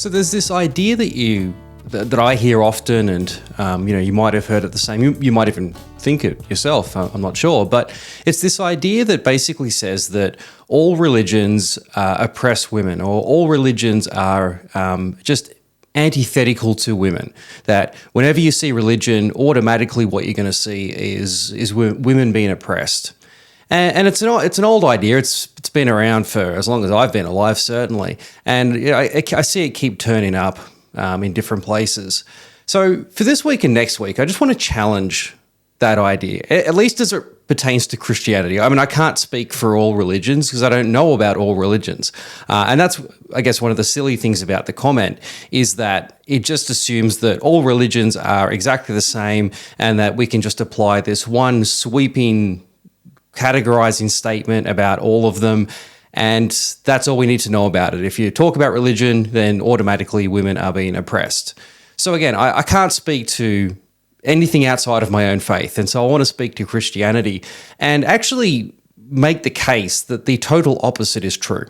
So there's this idea that I hear often, and you might have heard it the same. You might even think it yourself. I'm not sure, but it's this idea that basically says that all religions oppress women, or all religions are just antithetical to women. That whenever you see religion, automatically what you're going to see is women being oppressed. And it's an old idea. It's been around for as long as I've been alive, certainly. And I see it keep turning up in different places. So for this week and next week, I just want to challenge that idea, at least as it pertains to Christianity. I mean, I can't speak for all religions because I don't know about all religions. And that's, I guess, one of the silly things about the comment is that it just assumes that all religions are exactly the same and that we can just apply this one sweeping categorizing statement about all of them, and that's all we need to know about it. If you talk about religion, then automatically women are being oppressed. So again, I can't speak to anything outside of my own faith, and so I want to speak to Christianity and actually make the case that the total opposite is true.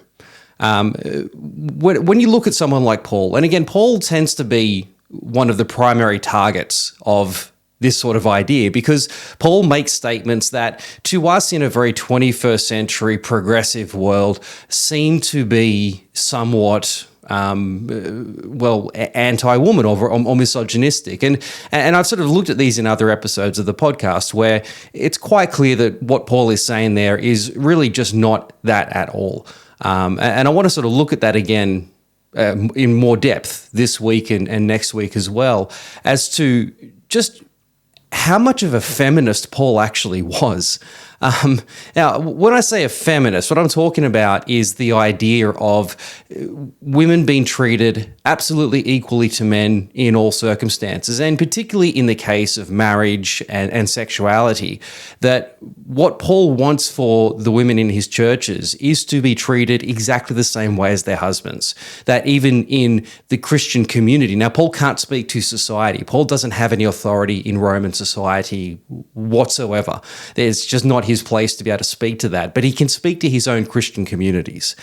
When you look at someone like Paul, and again, Paul tends to be one of the primary targets of this sort of idea, because Paul makes statements that to us in a very 21st century progressive world seem to be somewhat anti-woman or misogynistic. And I've sort of looked at these in other episodes of the podcast where it's quite clear that what Paul is saying there is really just not that at all. And I want to sort of look at that again in more depth this week and next week as well, as to just how much of a feminist Paul actually was. Now, when I say a feminist, what I'm talking about is the idea of women being treated absolutely equally to men in all circumstances, and particularly in the case of marriage and sexuality, that what Paul wants for the women in his churches is to be treated exactly the same way as their husbands, that even in the Christian community. Now, Paul can't speak to society. Paul doesn't have any authority in Roman society whatsoever. There's just not his place to be able to speak to that, but he can speak to his own Christian communities.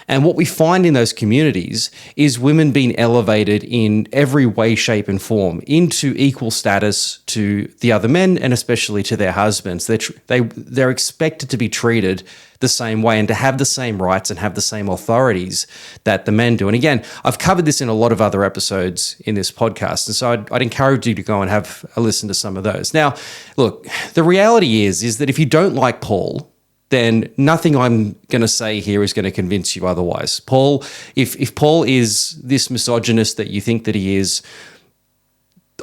And what we find in those communities is women being elevated in every way, shape, and form into equal status to the other men, and especially to their husbands. They're expected to be treated the same way and to have the same rights and have the same authorities that the men do. And again, I've covered this in a lot of other episodes in this podcast, and so I'd encourage you to go and have a listen to some of those. Now, look, the reality is that if you don't like Paul, then nothing I'm going to say here is going to convince you otherwise. Paul, if Paul is this misogynist that you think that he is,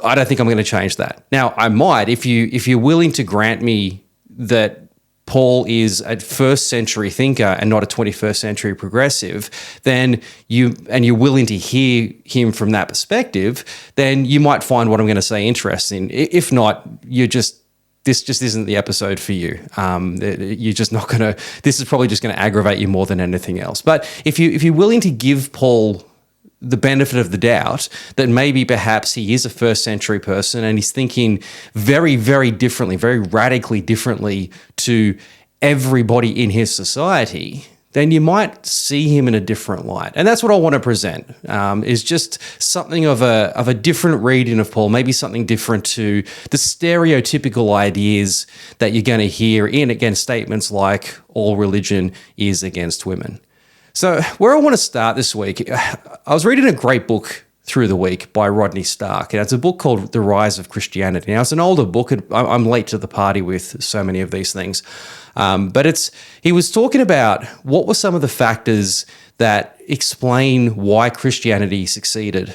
I don't think I'm going to change that. Now, I might, if you're willing to grant me that Paul is a first century thinker and not a 21st century progressive, then you're willing to hear him from that perspective, then you might find what I'm going to say interesting. If not, this just isn't the episode for you. You're just not going to, this is probably just going to aggravate you more than anything else. But if you're willing to give Paul the benefit of the doubt that maybe perhaps he is a first century person and he's thinking very, very differently, very radically differently to everybody in his society, then you might see him in a different light. And that's what I want to present, is just something of a different reading of Paul, maybe something different to the stereotypical ideas that you're going to hear in, again, statements like all religion is against women. So where I want to start this week, I was reading a great book through the week by Rodney Stark, and it's a book called The Rise of Christianity. Now, it's an older book. I'm late to the party with so many of these things. But he was talking about what were some of the factors that explain why Christianity succeeded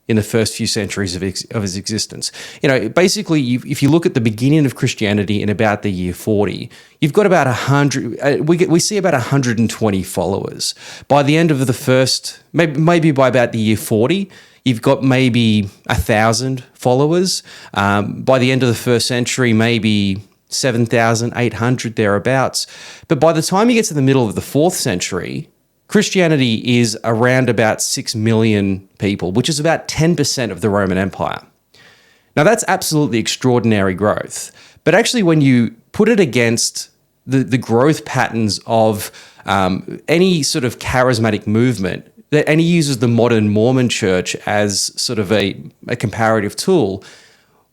in the first few centuries of his existence. Basically, if you look at the beginning of Christianity in about the year 40, you've got about 100, we see about 120 followers. By the end of the first, maybe by about the year 40, you've got maybe 1,000 followers. By the end of the first century, maybe 7,800 thereabouts. But by the time you get to the middle of the 4th century, Christianity is around about 6 million people, which is about 10% of the Roman Empire. Now, that's absolutely extraordinary growth. But actually, when you put it against the growth patterns of any sort of charismatic movement and he uses the modern Mormon church as sort of a comparative tool,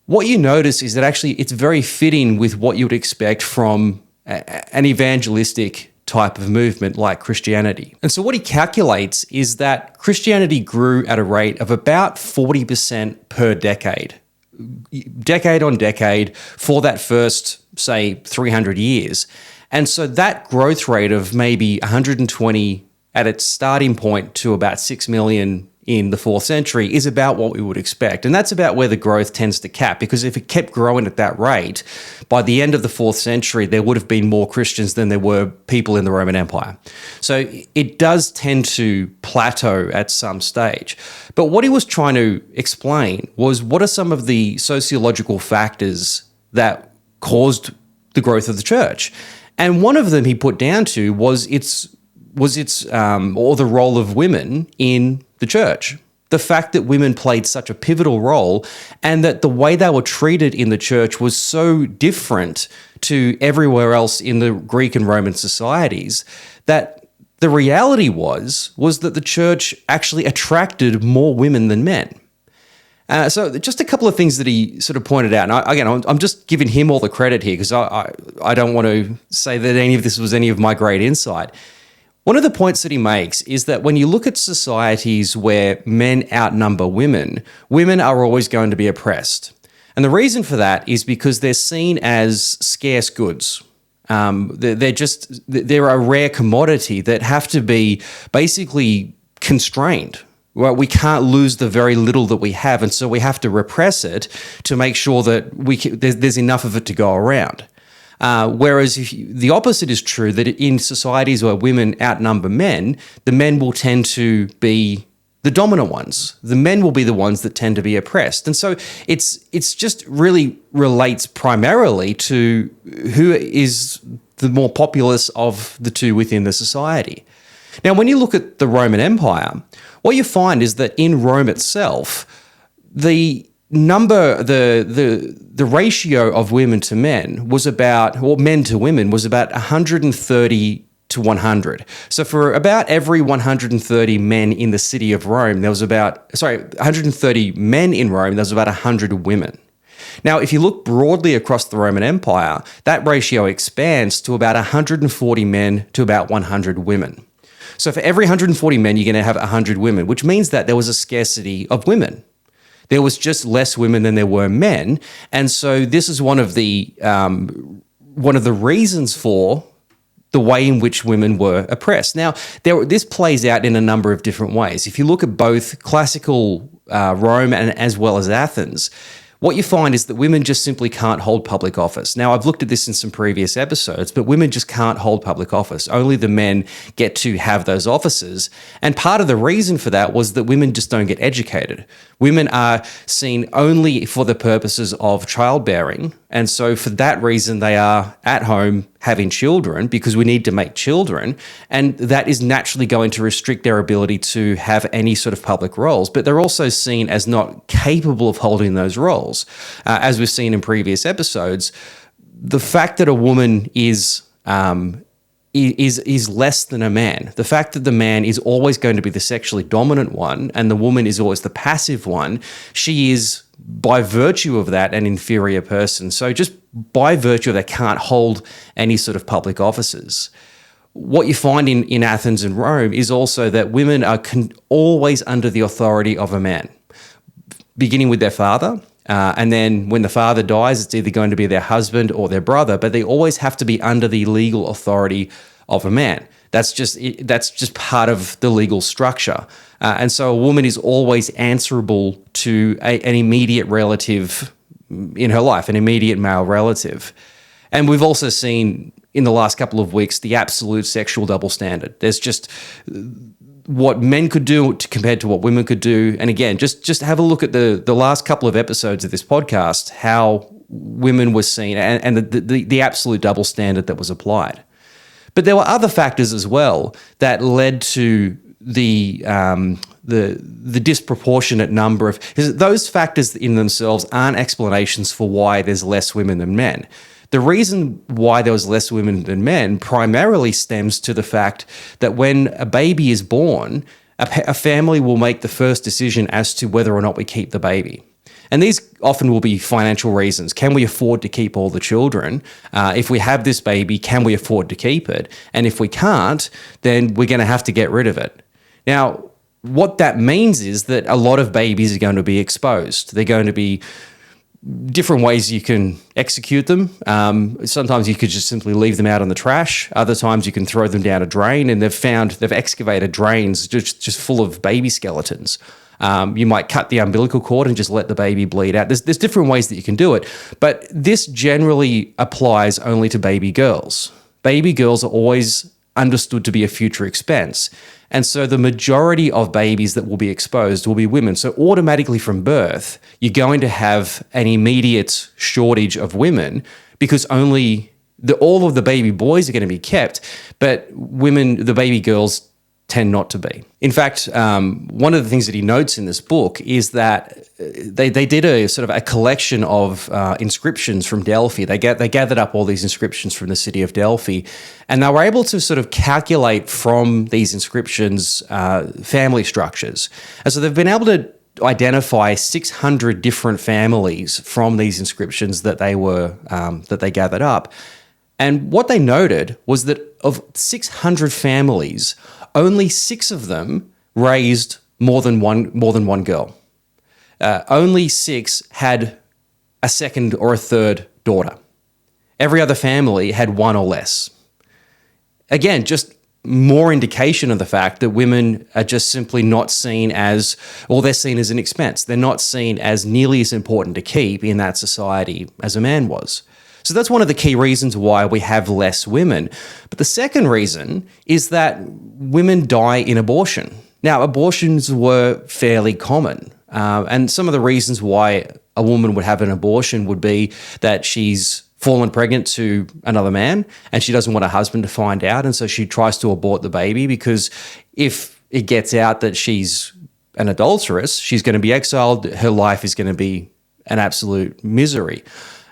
what you notice is that actually it's very fitting with what you would expect from an evangelistic type of movement like Christianity. And so what he calculates is that Christianity grew at a rate of about 40% per decade on decade, for that first, say, 300 years. And so that growth rate of maybe 120 at its starting point to about 6 million in the 4th century is about what we would expect. And that's about where the growth tends to cap, because if it kept growing at that rate, by the end of the 4th century, there would have been more Christians than there were people in the Roman Empire. So it does tend to plateau at some stage. But what he was trying to explain was, what are some of the sociological factors that caused the growth of the church? And one of them he put down to was its or the role of women in the church. The fact that women played such a pivotal role, and that the way they were treated in the church was so different to everywhere else in the Greek and Roman societies, that the reality was that the church actually attracted more women than men. So just a couple of things that he sort of pointed out. And again, I'm just giving him all the credit here, because I don't want to say that any of this was any of my great insight. One of the points that he makes is that when you look at societies where men outnumber women, women are always going to be oppressed. And the reason for that is because they're seen as scarce goods. They're a rare commodity that have to be basically constrained. Well, we can't lose the very little that we have, and so we have to repress it to make sure that there's enough of it to go around. Whereas the opposite is true, that in societies where women outnumber men, the men will tend to be the dominant ones. The men will be the ones that tend to be oppressed. And so it's just really relates primarily to who is the more populous of the two within the society. Now, when you look at the Roman Empire, what you find is that in Rome itself, the ratio of women to men was about, or men to women was about 130 to 100. So for about every 130 men in the city of Rome, 130 men in Rome, there was about 100 women. Now, if you look broadly across the Roman Empire, that ratio expands to about 140 men to about 100 women. So for every 140 men, you're going to have 100 women, which means that there was a scarcity of women. There was just less women than there were men. And so this is one of the reasons for the way in which women were oppressed. Now, this plays out in a number of different ways. If you look at both classical Rome and as well as Athens, what you find is that women just simply can't hold public office. Now, I've looked at this in some previous episodes, but women just can't hold public office. Only the men get to have those offices. And part of the reason for that was that women just don't get educated. Women are seen only for the purposes of childbearing. And so for that reason, they are at home having children, because we need to make children. And that is naturally going to restrict their ability to have any sort of public roles. But they're also seen as not capable of holding those roles. As we've seen in previous episodes, the fact that a woman is less than a man. The fact that the man is always going to be the sexually dominant one and the woman is always the passive one, she is, by virtue of that, an inferior person. So just by virtue of that, can't hold any sort of public offices. What you find in Athens and Rome is also that women are always under the authority of a man, beginning with their father. And then when the father dies, it's either going to be their husband or their brother, but they always have to be under the legal authority of a man. That's just part of the legal structure. And so a woman is always answerable to an immediate relative in her life, an immediate male relative. And we've also seen in the last couple of weeks the absolute sexual double standard. There's just what men could do compared to what women could do. And again, just have a look at the last couple of episodes of this podcast, how women were seen and the absolute double standard that was applied. But there were other factors as well that led to the disproportionate number of... Those factors in themselves aren't explanations for why there's less women than men. The reason why there was less women than men primarily stems to the fact that when a baby is born, a family will make the first decision as to whether or not we keep the baby. And these often will be financial reasons. Can we afford to keep all the children? If we have this baby, can we afford to keep it? And if we can't, then we're going to have to get rid of it. Now, what that means is that a lot of babies are going to be exposed. They're going to be different ways you can execute them. Sometimes you could just simply leave them out in the trash. Other times you can throw them down a drain, and they've excavated drains just full of baby skeletons. You might cut the umbilical cord and just let the baby bleed out. There's different ways that you can do it, but this generally applies only to baby girls. Baby girls are always understood to be a future expense. And so the majority of babies that will be exposed will be women. So automatically from birth, you're going to have an immediate shortage of women because all of the baby boys are going to be kept, but women, the baby girls, tend not to be. In fact, one of the things that he notes in this book is that they did a sort of a collection of inscriptions from Delphi. They gathered up all these inscriptions from the city of Delphi, and they were able to sort of calculate from these inscriptions family structures. And so they've been able to identify 600 different families from these inscriptions that they gathered up. And what they noted was that of 600 families, only 6 of them raised more than one girl. Only 6 had a second or a third daughter. Every other family had 1 or less. Again, just more indication of the fact that women are just simply not seen as, or they're seen as an expense. They're not seen as nearly as important to keep in that society as a man was. So that's one of the key reasons why we have less women. But the second reason is that women die in abortion. Now, abortions were fairly common. And some of the reasons why a woman would have an abortion would be that she's fallen pregnant to another man and she doesn't want her husband to find out. And so she tries to abort the baby because if it gets out that she's an adulteress, she's going to be exiled. Her life is going to be an absolute misery.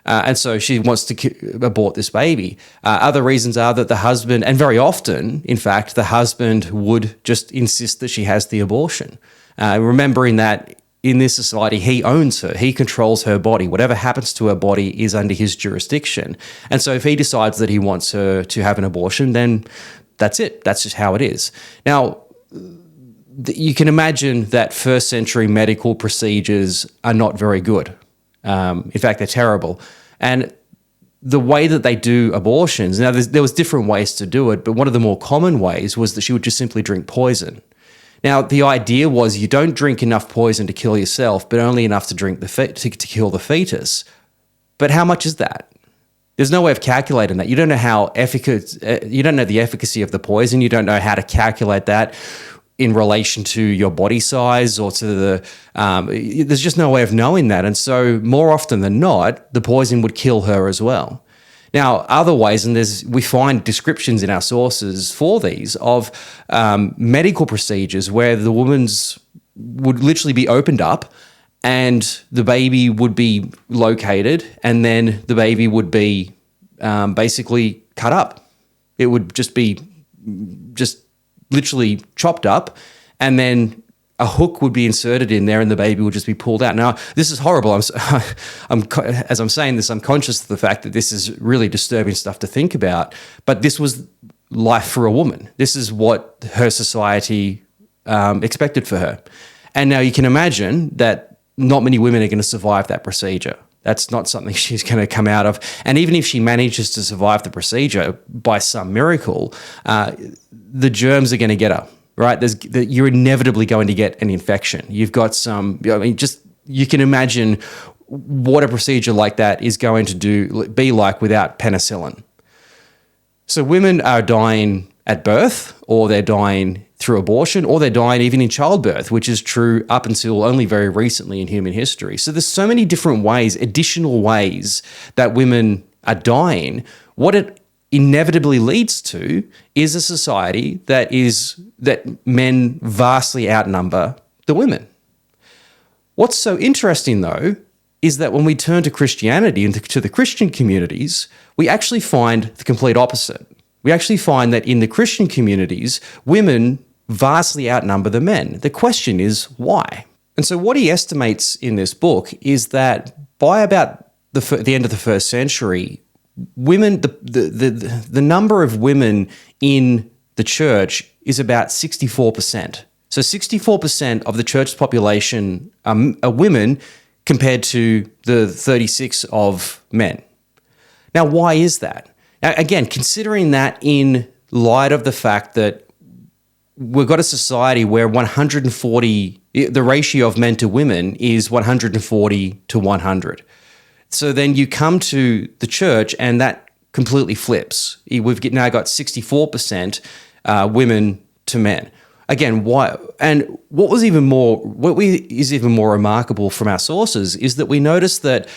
And so she wants to abort this baby. Other reasons are that the husband, and very often, in fact, the husband would just insist that she has the abortion. Remembering that in this society, he owns her. He controls her body. Whatever happens to her body is under his jurisdiction. And so if he decides that he wants her to have an abortion, then that's it. That's just how it is. Now, you can imagine that first century medical procedures are not very good. In fact, they're terrible. And the way that they do abortions, now there was different ways to do it, but one of the more common ways was that she would just simply drink poison. Now, the idea was you don't drink enough poison to kill yourself, but only enough to drink to kill the fetus. But how much is that? There's no way of calculating that. You don't know you don't know the efficacy of the poison. You don't know how to calculate that in relation to your body size or to there's just no way of knowing that. And so more often than not, the poison would kill her as well. Now, other ways, and we find descriptions in our sources for these of medical procedures where the woman's would literally be opened up and the baby would be located and then the baby would be basically cut up. It would just be literally chopped up, and then a hook would be inserted in there and the baby would just be pulled out. Now, this is horrible. As I'm saying this, I'm conscious of the fact that this is really disturbing stuff to think about, but this was life for a woman. This is what her society expected for her. And now you can imagine that not many women are going to survive that procedure. That's not something she's going to come out of. And even if she manages to survive the procedure by some miracle, the germs are going to get her, right? You're inevitably going to get an infection. You've got you can imagine what a procedure like that is going to be like without penicillin. So women are dying at birth, or they're dying through abortion, or they're dying even in childbirth, which is true up until only very recently in human history. So there's so many different ways, additional ways that women are dying. What it inevitably leads to is a society that men vastly outnumber the women. What's so interesting, though, is that when we turn to Christianity and to the Christian communities, we actually find the complete opposite. We actually find that in the Christian communities, women vastly outnumber the men. The question is why? And so what he estimates in this book is that by about the end of the first century, women, the number of women in the church is about 64%. So 64% of the church's population are women compared to the 36 of men. Now, why is that? Now, again, considering that in light of the fact that we've got a society where the ratio of men to women is 140 to 100. So then you come to the church and that completely flips. We've now got 64% women to men. Again, why? And what is even more remarkable from our sources is that we notice that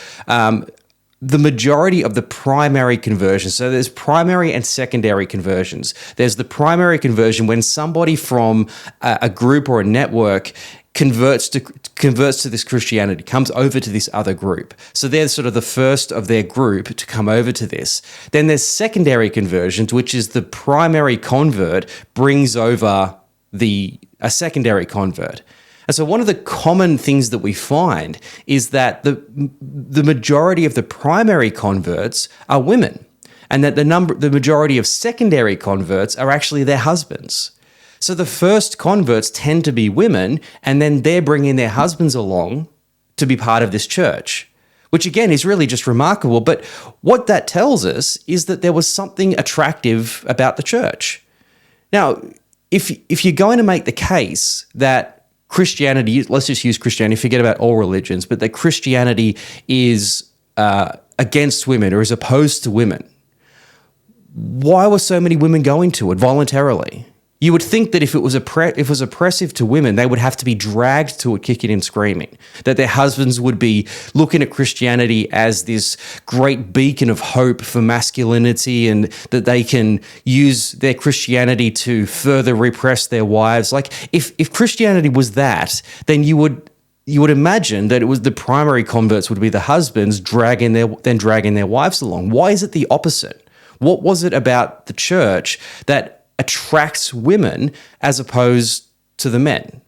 the majority of the primary conversions, so there's primary and secondary conversions. There's the primary conversion when somebody from a group or a network converts to this Christianity, comes over to this other group. So they're sort of the first of their group to come over to this. Then there's secondary conversions, which is the primary convert brings over a secondary convert. And so one of the common things that we find is that the majority of the primary converts are women, and that the majority of secondary converts are actually their husbands. So the first converts tend to be women, and then they're bringing their husbands along to be part of this church, which again is really just remarkable. But what that tells us is that there was something attractive about the church. Now, if you're going to make the case that Christianity, let's just use Christianity, forget about all religions, but that Christianity is against women or is opposed to women, why were so many women going to it voluntarily? You would think that if it was oppressive to women, they would have to be dragged to it kicking and screaming, that their husbands would be looking at Christianity as this great beacon of hope for masculinity and that they can use their Christianity to further repress their wives. Like if Christianity was that, then you would imagine that it was the primary converts would be the husbands dragging their wives along. Why is it the opposite? What was it about the church that attracts women as opposed to the men?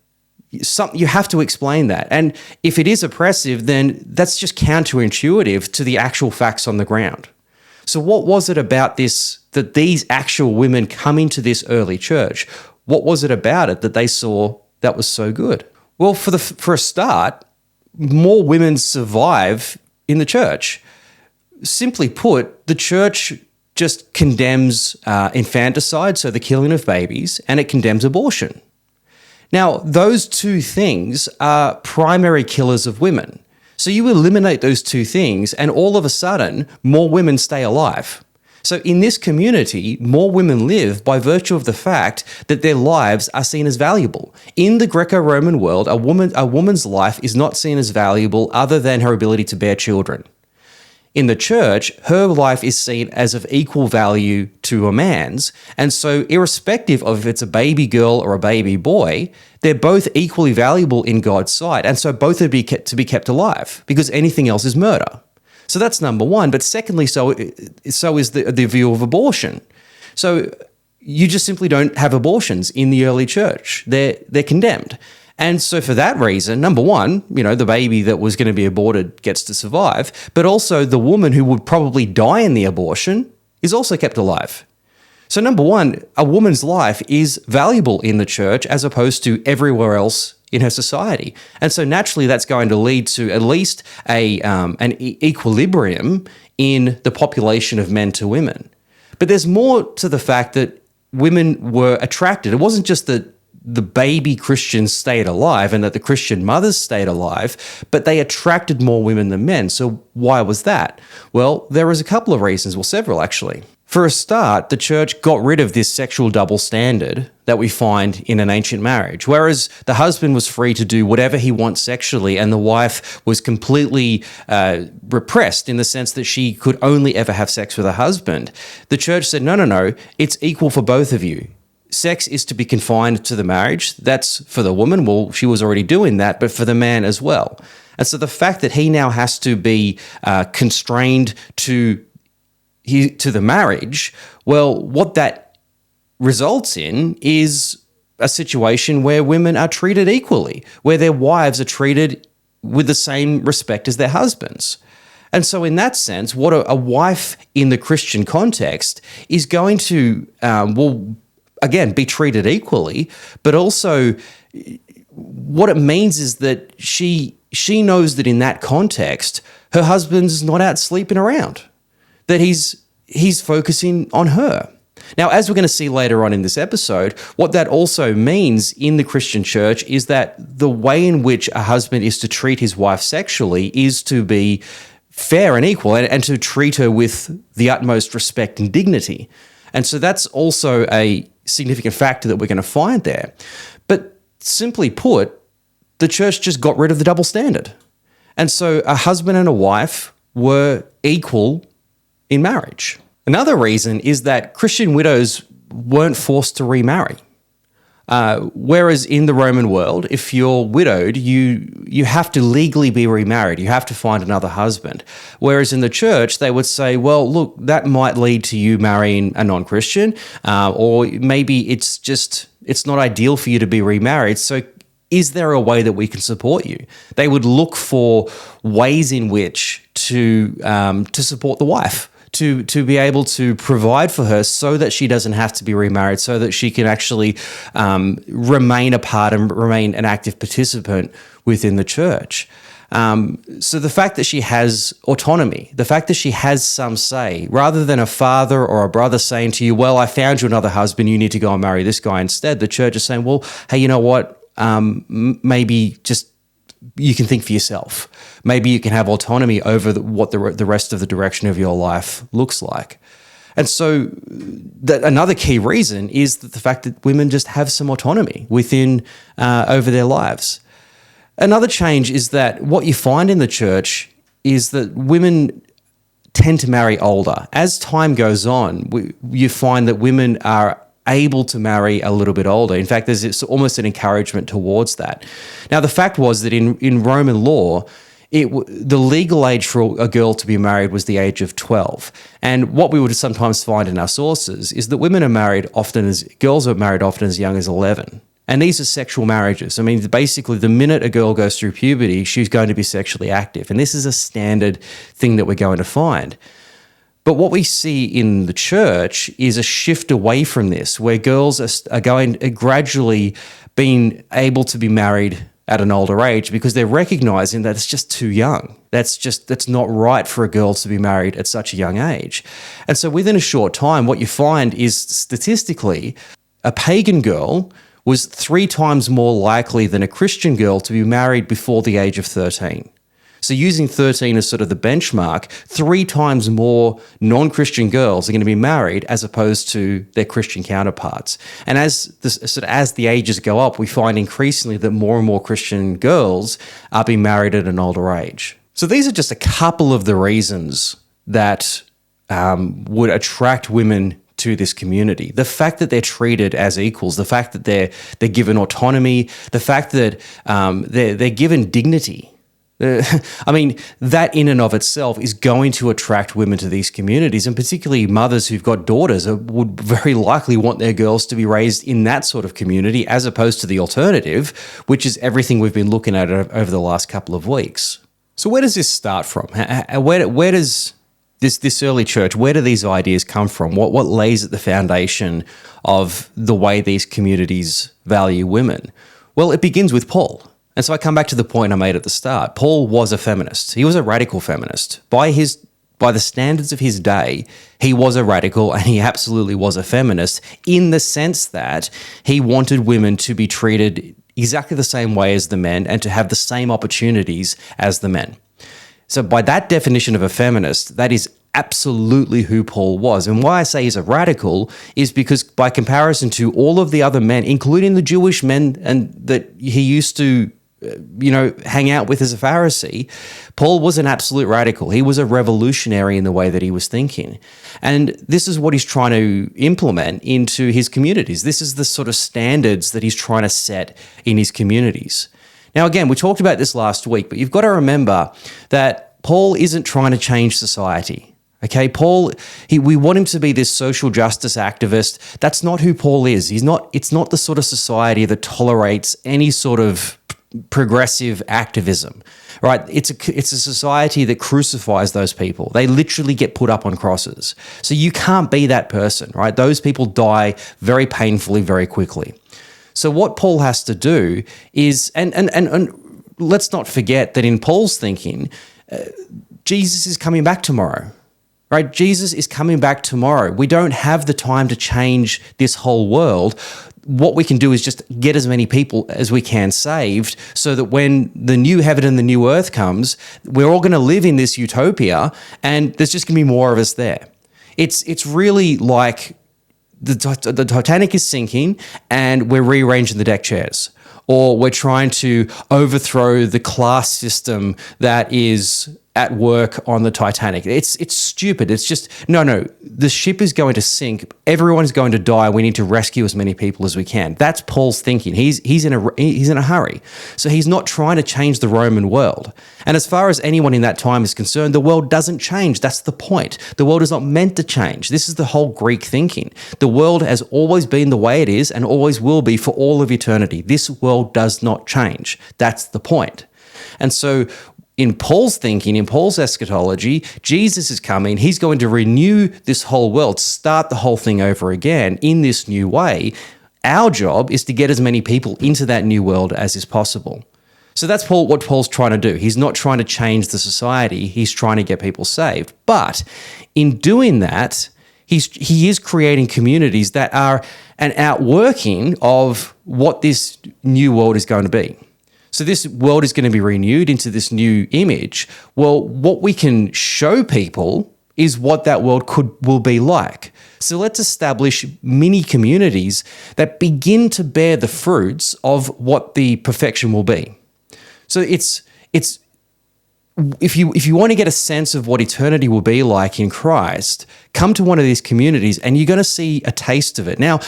You have to explain that. And if it is oppressive, then that's just counterintuitive to the actual facts on the ground. So what was it about this, that these actual women coming to this early church, what was it about it that they saw that was so good? Well, for a start, more women survive in the church. Simply put, the church just condemns infanticide, so the killing of babies, and it condemns abortion. Now, those two things are primary killers of women. So you eliminate those two things, and all of a sudden, more women stay alive. So in this community, more women live by virtue of the fact that their lives are seen as valuable. In the Greco-Roman world, a woman's life is not seen as valuable other than her ability to bear children. In the church, her life is seen as of equal value to a man's, and so irrespective of if it's a baby girl or a baby boy, they're both equally valuable in God's sight, and so both would be kept alive, because anything else is murder. So that's number one. But secondly, so is the view of abortion. So you just simply don't have abortions in the early church. They're condemned. And so for that reason, number one, the baby that was going to be aborted gets to survive, but also the woman who would probably die in the abortion is also kept alive. So number one, a woman's life is valuable in the church as opposed to everywhere else in her society. And so naturally that's going to lead to at least an equilibrium in the population of men to women. But there's more to the fact that women were attracted. It wasn't just that the baby Christians stayed alive and that the Christian mothers stayed alive, but they attracted more women than men. So why was that? Well, there was a couple of reasons, well, several actually. For a start, the church got rid of this sexual double standard that we find in an ancient marriage, whereas the husband was free to do whatever he wants sexually and the wife was completely repressed in the sense that she could only ever have sex with her husband. The church said, no, it's equal for both of you. Sex is to be confined to the marriage. That's for the woman. Well, she was already doing that, but for the man as well. And so the fact that he now has to be constrained to the marriage, well, what that results in is a situation where women are treated equally, where their wives are treated with the same respect as their husbands. And so in that sense, what a wife in the Christian context is going to, again, be treated equally, but also what it means is that she knows that in that context, her husband's not out sleeping around, that he's focusing on her. Now, as we're going to see later on in this episode, what that also means in the Christian church is that the way in which a husband is to treat his wife sexually is to be fair and equal and to treat her with the utmost respect and dignity. And so that's also a significant factor that we're going to find there. But simply put, the church just got rid of the double standard. And so a husband and a wife were equal in marriage. Another reason is that Christian widows weren't forced to remarry. Whereas in the Roman world, if you're widowed, you have to legally be remarried. You have to find another husband. Whereas in the church, they would say, well, look, that might lead to you marrying a non-Christian, or maybe it's not ideal for you to be remarried. So is there a way that we can support you? They would look for ways in which to support the wife, to be able to provide for her so that she doesn't have to be remarried, so that she can actually remain a part and remain an active participant within the church. So the fact that she has autonomy, the fact that she has some say, rather than a father or a brother saying to you, well, I found you another husband, you need to go and marry this guy instead, the church is saying, well, hey, you know what? Maybe just you can think for yourself. Maybe you can have autonomy over what the rest of the direction of your life looks like. And so another key reason is that the fact that women just have some autonomy within over their lives. Another change is that what you find in the church is that women tend to marry older. As time goes on, you find that women are able to marry a little bit older. In fact, there's almost an encouragement towards that. Now, the fact was that in Roman law, the legal age for a girl to be married was the age of 12. And what we would sometimes find in our sources is that girls are married often as young as 11. And these are sexual marriages. I mean, basically, the minute a girl goes through puberty, she's going to be sexually active. And this is a standard thing that we're going to find. But what we see in the church is a shift away from this, where girls are gradually being able to be married at an older age because they're recognizing that it's just too young. That's not right for a girl to be married at such a young age. And so within a short time, what you find is statistically, a pagan girl was 3 times more likely than a Christian girl to be married before the age of 13. So using 13 as sort of the benchmark, 3 times more non-Christian girls are going to be married as opposed to their Christian counterparts. And as the ages go up, we find increasingly that more and more Christian girls are being married at an older age. So these are just a couple of the reasons that would attract women to this community. The fact that they're treated as equals, the fact that they're given autonomy, the fact that they're given dignity. I mean, that in and of itself is going to attract women to these communities, and particularly mothers who've got daughters would very likely want their girls to be raised in that sort of community as opposed to the alternative, which is everything we've been looking at over the last couple of weeks. So where does this start from? Where does this early church, where do these ideas come from? What lays at the foundation of the way these communities value women? Well, it begins with Paul. And so I come back to the point I made at the start. Paul was a feminist. He was a radical feminist. By the standards of his day, he was a radical and he absolutely was a feminist in the sense that he wanted women to be treated exactly the same way as the men and to have the same opportunities as the men. So by that definition of a feminist, that is absolutely who Paul was. And why I say he's a radical is because by comparison to all of the other men, including the Jewish men and that he used to hang out with as a Pharisee, Paul was an absolute radical. He was a revolutionary in the way that he was thinking. And this is what he's trying to implement into his communities. This is the sort of standards that he's trying to set in his communities. Now, again, we talked about this last week, but you've got to remember that Paul isn't trying to change society. Okay, Paul, we want him to be this social justice activist. That's not who Paul is. It's not the sort of society that tolerates any sort of progressive activism, right? It's a society that crucifies those people. They literally get put up on crosses. So you can't be that person, right? Those people die very painfully, very quickly. So what Paul has to do is, and let's not forget that in Paul's thinking, Jesus is coming back tomorrow. Right? Jesus is coming back tomorrow. We don't have the time to change this whole world. What we can do is just get as many people as we can saved so that when the new heaven and the new earth comes, we're all going to live in this utopia and there's just going to be more of us there. It's really like the Titanic is sinking and we're rearranging the deck chairs, or we're trying to overthrow the class system that is at work on the Titanic. It's stupid. It's just, no, the ship is going to sink. Everyone is going to die. We need to rescue as many people as we can. That's Paul's thinking. He's in a hurry. So he's not trying to change the Roman world. And as far as anyone in that time is concerned, the world doesn't change. That's the point. The world is not meant to change. This is the whole Greek thinking. The world has always been the way it is and always will be for all of eternity. This world does not change. That's the point. And so in Paul's thinking, in Paul's eschatology, Jesus is coming. He's going to renew this whole world, start the whole thing over again in this new way. Our job is to get as many people into that new world as is possible. So that's what Paul's trying to do. He's not trying to change the society. He's trying to get people saved. But in doing that, he is creating communities that are an outworking of what this new world is going to be. So this world is going to be renewed into this new image. Well, what we can show people is what that world will be like. So let's establish mini communities that begin to bear the fruits of what the perfection will be. So it's if you want to get a sense of what eternity will be like in Christ, come to one of these communities and you're going to see a taste of it. Now,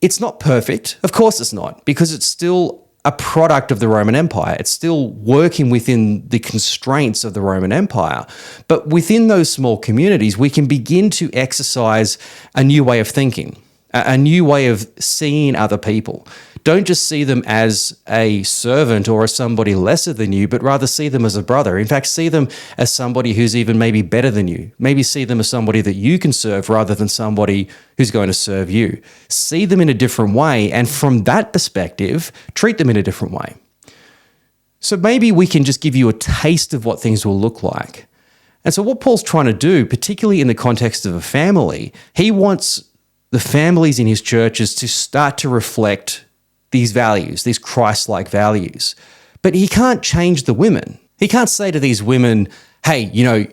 it's not perfect. Of course it's not, because it's still a product of the Roman Empire. It's still working within the constraints of the Roman Empire. But within those small communities, we can begin to exercise a new way of thinking, a new way of seeing other people. Don't just see them as a servant or as somebody lesser than you, but rather see them as a brother. In fact, see them as somebody who's even maybe better than you. Maybe see them as somebody that you can serve rather than somebody who's going to serve you. See them in a different way, and from that perspective, treat them in a different way. So maybe we can just give you a taste of what things will look like. And so what Paul's trying to do, particularly in the context of a family, he wants the families in his churches to start to reflect these values, these Christ-like values. But he can't change the women. He can't say to these women, hey,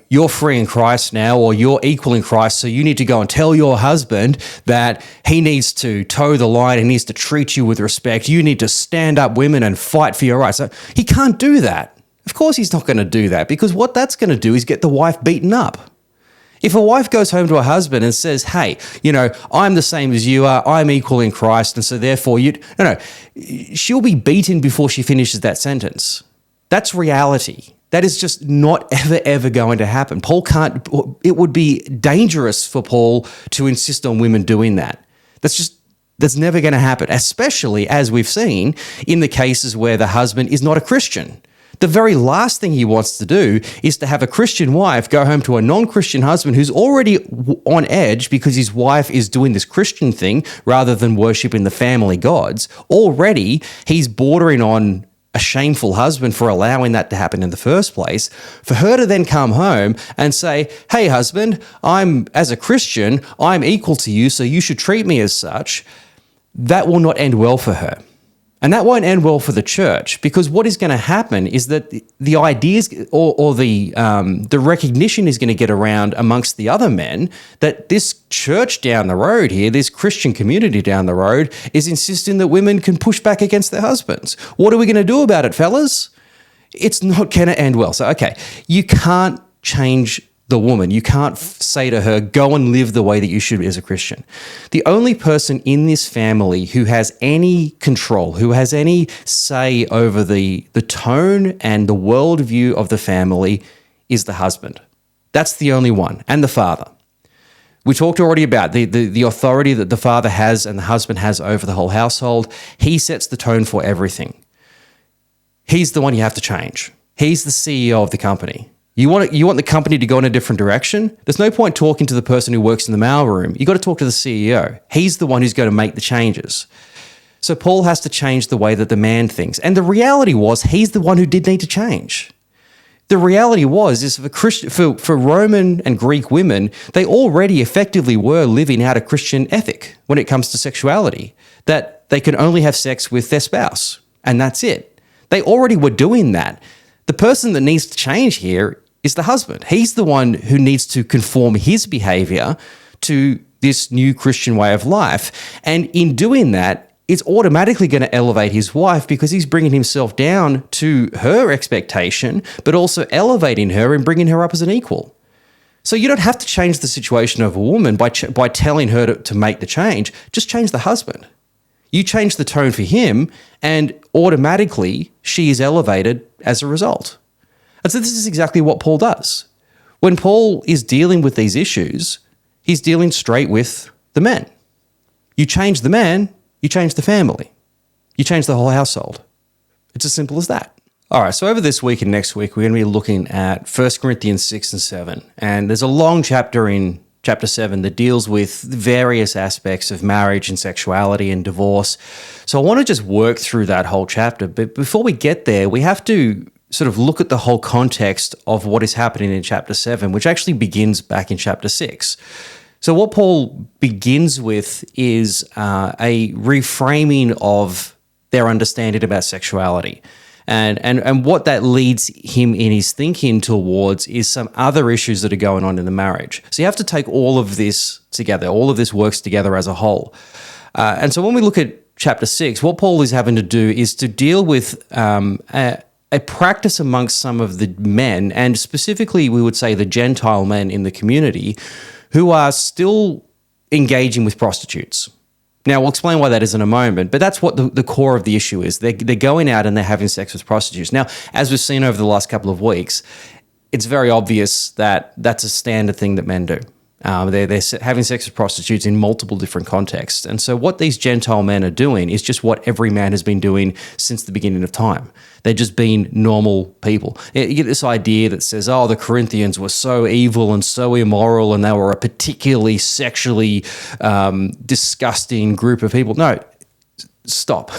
you're free in Christ now, or you're equal in Christ, so you need to go and tell your husband that he needs to toe the line, he needs to treat you with respect. You need to stand up, women, and fight for your rights. So he can't do that. Of course he's not going to do that, because what that's going to do is get the wife beaten up. If a wife goes home to her husband and says, hey, I'm the same as you are, I'm equal in Christ, and so therefore she'll be beaten before she finishes that sentence. That's reality. That is just not ever going to happen. It would be dangerous for Paul to insist on women doing that. That's never going to happen, especially as we've seen in the cases where the husband is not a Christian. The very last thing he wants to do is to have a Christian wife go home to a non-Christian husband who's already on edge because his wife is doing this Christian thing rather than worshiping the family gods. Already, he's bordering on a shameful husband for allowing that to happen in the first place. For her to then come home and say, hey, husband, as a Christian, I'm equal to you, so you should treat me as such, that will not end well for her. And that won't end well for the church, because what is going to happen is that the ideas or the recognition is going to get around amongst the other men that this church down the road here, this Christian community down the road, is insisting that women can push back against their husbands. What are we going to do about it, fellas? It's not going to end well. So, okay, you can't change the woman. You can't say to her, go and live the way that you should as a Christian. The only person in this family who has any control, who has any say over the tone and the worldview of the family is the husband. That's the only one, and the father. We talked already about the authority that the father has and the husband has over the whole household. He sets the tone for everything. He's the one you have to change. He's the CEO of the company. You want the company to go in a different direction? There's no point talking to the person who works in the mailroom. You got to talk to the CEO. He's the one who's going to make the changes. So Paul has to change the way that the man thinks. And the reality was he's the one who did need to change. The reality is for Roman and Greek women, they already effectively were living out a Christian ethic when it comes to sexuality, that they can only have sex with their spouse, and that's it. They already were doing that. The person that needs to change here is the husband. He's the one who needs to conform his behavior to this new Christian way of life. And in doing that, it's automatically going to elevate his wife because he's bringing himself down to her expectation, but also elevating her and bringing her up as an equal. So you don't have to change the situation of a woman by telling her to make the change. Just change the husband. You change the tone for him, and automatically she is elevated as a result. And so this is exactly what Paul does. When Paul is dealing with these issues, he's dealing straight with the men. You change the man, you change the family. You change the whole household. It's as simple as that. All right, so over this week and next week, we're going to be looking at 1 Corinthians 6 and 7. And there's a long chapter in chapter 7 that deals with various aspects of marriage and sexuality and divorce. So I want to just work through that whole chapter. But before we get there, we have to sort of look at the whole context of what is happening in chapter 7, which actually begins back in chapter 6. So what Paul begins with is a reframing of their understanding about sexuality. And what that leads him in his thinking towards is some other issues that are going on in the marriage. So you have to take all of this together. All of this works together as a whole. And so when we look at chapter 6, what Paul is having to do is to deal with a practice amongst some of the men, and specifically we would say the Gentile men in the community, who are still engaging with prostitutes. Now, we'll explain why that is in a moment, but that's what the core of the issue is. They're going out and they're having sex with prostitutes. Now, as we've seen over the last couple of weeks, it's very obvious that that's a standard thing that men do. They're having sex with prostitutes in multiple different contexts. And so what these Gentile men are doing is just what every man has been doing since the beginning of time. They're just being normal people. You get this idea that says, oh, the Corinthians were so evil and so immoral and they were a particularly sexually disgusting group of people. No, stop.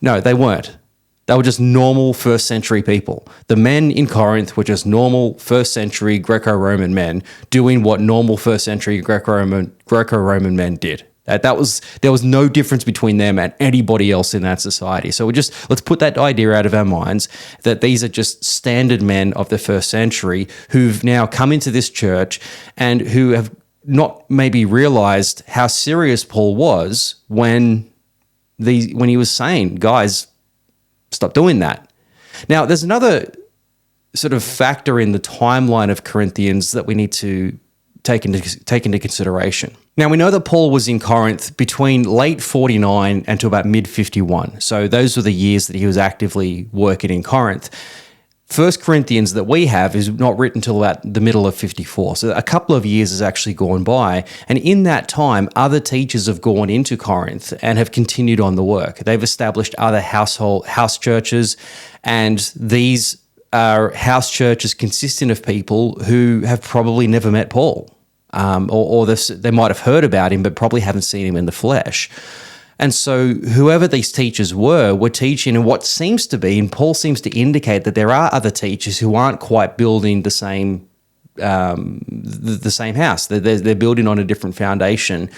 No, they weren't. They were just normal first century people. The men in Corinth were just normal first century Greco-Roman men doing what normal first century Greco-Roman men did. There was no difference between them and anybody else in that society. So let's put that idea out of our minds that these are just standard men of the first century who've now come into this church and who have not maybe realized how serious Paul was when he was saying, guys, stop doing that. Now, there's another sort of factor in the timeline of Corinthians that we need to take into consideration. Now, we know that Paul was in Corinth between late 49 and to about mid 51. So those were the years that he was actively working in Corinth. 1 Corinthians that we have is not written until about the middle of 54. So a couple of years has actually gone by. And in that time, other teachers have gone into Corinth and have continued on the work. They've established other house churches, and these are house churches consisting of people who have probably never met Paul, or they might have heard about him, but probably haven't seen him in the flesh. And so whoever these teachers were teaching in what seems to be, and Paul seems to indicate that there are other teachers who aren't quite building the same house. They're building on a different foundation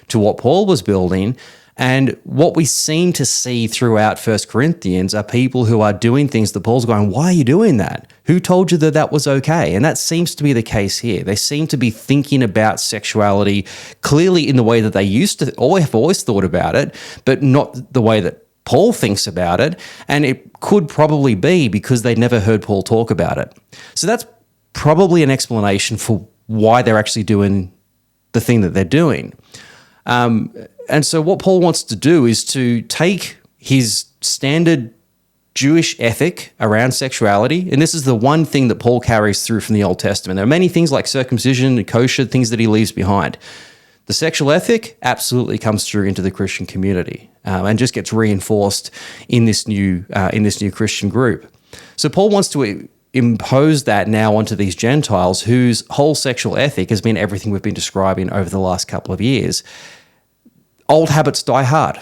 to what Paul was building. And what we seem to see throughout 1 Corinthians are people who are doing things that Paul's going, why are you doing that? Who told you that that was okay? And that seems to be the case here. They seem to be thinking about sexuality clearly in the way that they used to, have always thought about it, but not the way that Paul thinks about it. And it could probably be because they never heard Paul talk about it. So that's probably an explanation for why they're actually doing the thing that they're doing. And so what Paul wants to do is to take his standard Jewish ethic around sexuality, and this is the one thing that Paul carries through from the Old Testament. There are many things like circumcision and kosher, things that he leaves behind. The sexual ethic absolutely comes through into the Christian community and just gets reinforced in this new Christian group. So Paul wants to impose that now onto these Gentiles whose whole sexual ethic has been everything we've been describing over the last couple of years. Old habits die hard.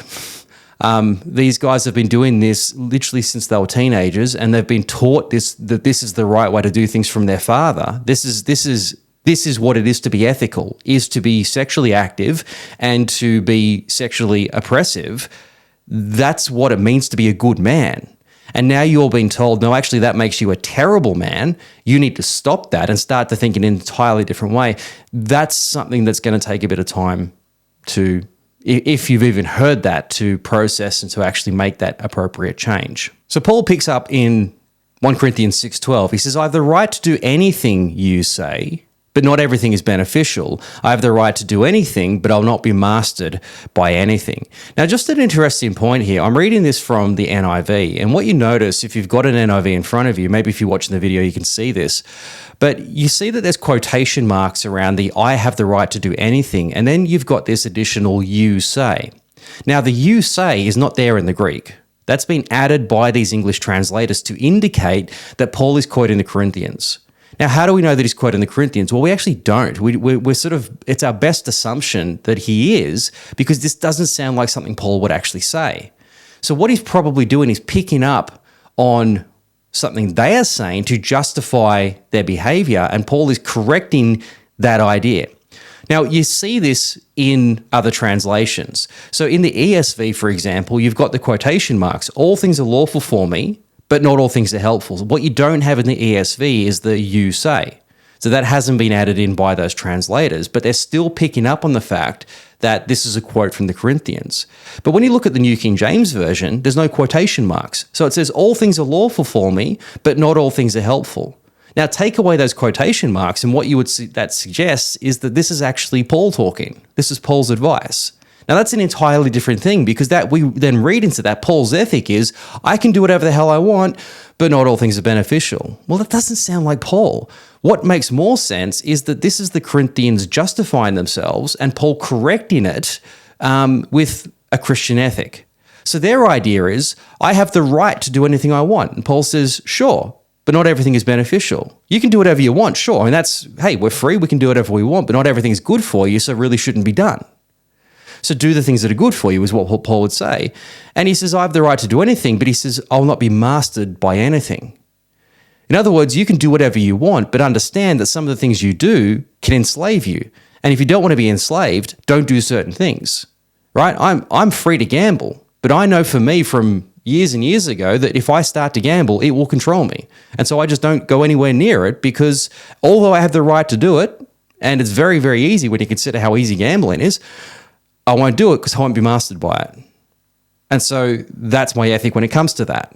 These guys have been doing this literally since they were teenagers, and they've been taught that this is the right way to do things from their father. This is what it is to be ethical, is to be sexually active and to be sexually oppressive. That's what it means to be a good man. And now you're being told, no, actually, that makes you a terrible man. You need to stop that and start to think in an entirely different way. That's something that's going to take a bit of time to, if you've even heard that, to process and to actually make that appropriate change. So Paul picks up in 1 Corinthians 6:12. He says, I have the right to do anything you say, but not everything is beneficial. I have the right to do anything, but I'll not be mastered by anything. Now, just an interesting point here. I'm reading this from the NIV, and what you notice, if you've got an NIV in front of you, maybe if you're watching the video, you can see this, but you see that there's quotation marks around the I have the right to do anything, and then you've got this additional you say. Now, the you say is not there in the Greek. That's been added by these English translators to indicate that Paul is quoting the Corinthians. Now, how do we know that he's quoting the Corinthians? Well, we actually don't. We're sort of, it's our best assumption that he is, because this doesn't sound like something Paul would actually say. So what he's probably doing is picking up on something they are saying to justify their behavior, and Paul is correcting that idea. Now, you see this in other translations. So in the ESV, for example, you've got the quotation marks, all things are lawful for me, but not all things are helpful. What you don't have in the ESV is the you say. So that hasn't been added in by those translators, but they're still picking up on the fact that this is a quote from the Corinthians. But when you look at the New King James Version, there's no quotation marks. So it says, all things are lawful for me, but not all things are helpful. Now, take away those quotation marks, and what you would see that suggests is that this is actually Paul talking. This is Paul's advice. Now, that's an entirely different thing, because that we then read into that Paul's ethic is, I can do whatever the hell I want, but not all things are beneficial. Well, that doesn't sound like Paul. What makes more sense is that this is the Corinthians justifying themselves and Paul correcting it with a Christian ethic. So their idea is, I have the right to do anything I want. And Paul says, sure, but not everything is beneficial. You can do whatever you want, sure. I mean, that's, hey, we're free, we can do whatever we want, but not everything is good for you, so it really shouldn't be done. So do the things that are good for you is what Paul would say. And he says, I have the right to do anything, but he says, I'll not be mastered by anything. In other words, you can do whatever you want, but understand that some of the things you do can enslave you. And if you don't want to be enslaved, don't do certain things, right? I'm free to gamble, but I know for me from years and years ago that if I start to gamble, it will control me. And so I just don't go anywhere near it, because although I have the right to do it, and it's very, very easy when you consider how easy gambling is, I won't do it because I won't be mastered by it. And so that's my ethic when it comes to that.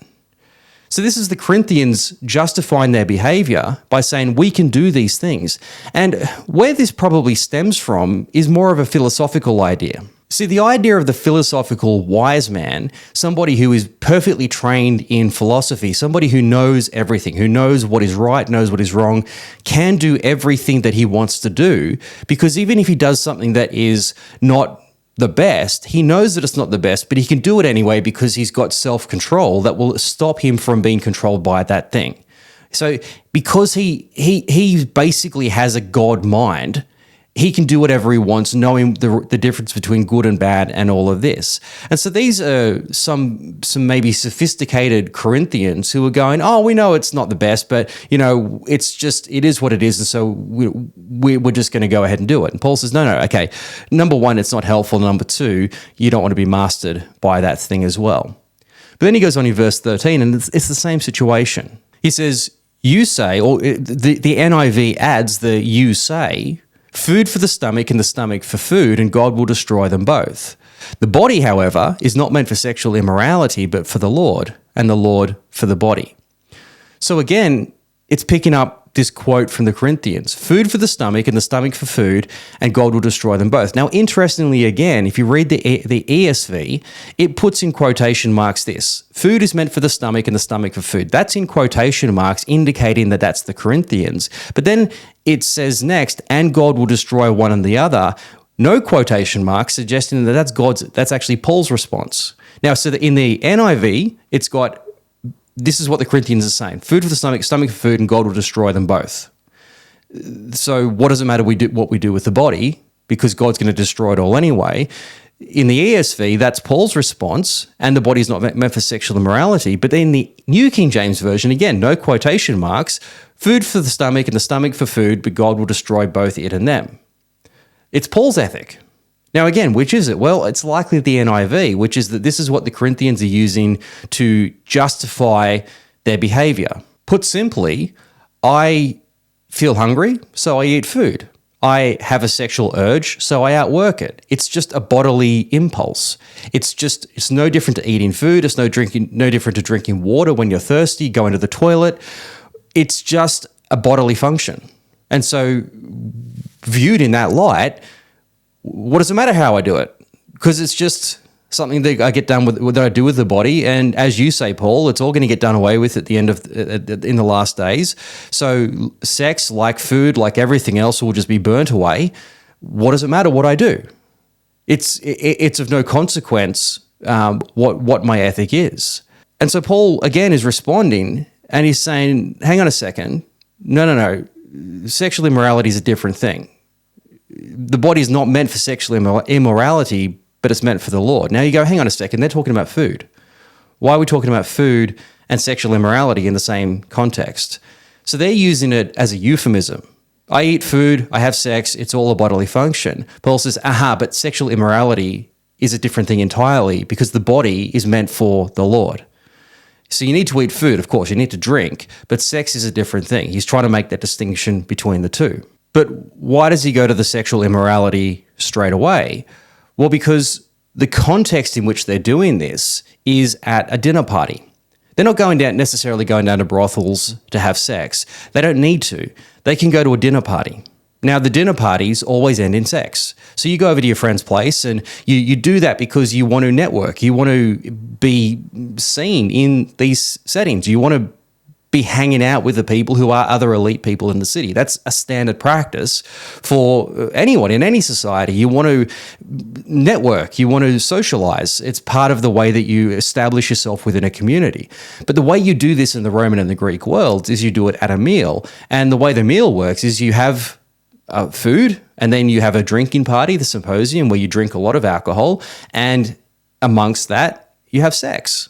So this is the Corinthians justifying their behavior by saying we can do these things. And where this probably stems from is more of a philosophical idea. See, the idea of the philosophical wise man, somebody who is perfectly trained in philosophy, somebody who knows everything, who knows what is right, knows what is wrong, can do everything that he wants to do, because even if he does something that is not the best, he knows that it's not the best, but he can do it anyway because he's got self-control that will stop him from being controlled by that thing. So because he basically has a God mind, he can do whatever he wants, knowing the difference between good and bad and all of this. And so these are some maybe sophisticated Corinthians who are going, oh, we know it's not the best, but, you know, it is what it is, and so we're just going to go ahead and do it. And Paul says, no, okay, number one, it's not helpful. Number two, you don't want to be mastered by that thing as well. But then he goes on in verse 13, and it's the same situation. He says, you say, or the NIV adds the you say, food for the stomach and the stomach for food, and God will destroy them both. The body, however, is not meant for sexual immorality, but for the Lord, and the Lord for the body. So again, it's picking up this quote from the Corinthians: food for the stomach and the stomach for food, and God will destroy them both. Now, interestingly, again, if you read the ESV, it puts in quotation marks this: food is meant for the stomach and the stomach for food. That's in quotation marks, indicating that that's the Corinthians. But then it says next, and God will destroy one and the other. No quotation marks, suggesting that that's actually Paul's response. Now, so that in the NIV, it's got, this is what the Corinthians are saying: food for the stomach, stomach for food, and God will destroy them both. So what does it matter what we do with the body? Because God's going to destroy it all anyway. In the ESV, that's Paul's response, and the body's not meant for sexual immorality. But in the New King James Version, again, no quotation marks: food for the stomach and the stomach for food, but God will destroy both it and them. It's Paul's ethic. Now, again, which is it? Well, it's likely the NIV, which is that this is what the Corinthians are using to justify their behavior. Put simply, I feel hungry, so I eat food. I have a sexual urge, so I outwork it. It's just a bodily impulse. It's no different to eating food. It's no different to drinking water when you're thirsty, going to the toilet. It's just a bodily function. And so, viewed in that light, what does it matter how I do it? Because it's just something that I get done with, that I do with the body. And as you say, Paul, it's all going to get done away with at the end of in the last days. So sex, like food, like everything else, will just be burnt away. What does it matter what I do? It's of no consequence what my ethic is. And so Paul again is responding, and he's saying, "Hang on a second, no. Sexual immorality is a different thing. The body is not meant for sexual immorality, but it's meant for the Lord." Now you go, hang on a second, they're talking about food. Why are we talking about food and sexual immorality in the same context? So they're using it as a euphemism. I eat food, I have sex, it's all a bodily function. Paul says, but sexual immorality is a different thing entirely, because the body is meant for the Lord. So you need to eat food, of course, you need to drink, but sex is a different thing. He's trying to make that distinction between the two. But why does he go to the sexual immorality straight away? Well, because the context in which they're doing this is at a dinner party. They're not necessarily going down to brothels to have sex. They don't need to. They can go to a dinner party. Now, the dinner parties always end in sex. So you go over to your friend's place and you do that because you want to network. You want to be seen in these settings. You want to be hanging out with the people who are other elite people in the city. That's a standard practice for anyone in any society. You want to network, you want to socialize. It's part of the way that you establish yourself within a community. But the way you do this in the Roman and the Greek worlds is you do it at a meal. And the way the meal works is you have food, and then you have a drinking party, the symposium, where you drink a lot of alcohol, and amongst that, you have sex.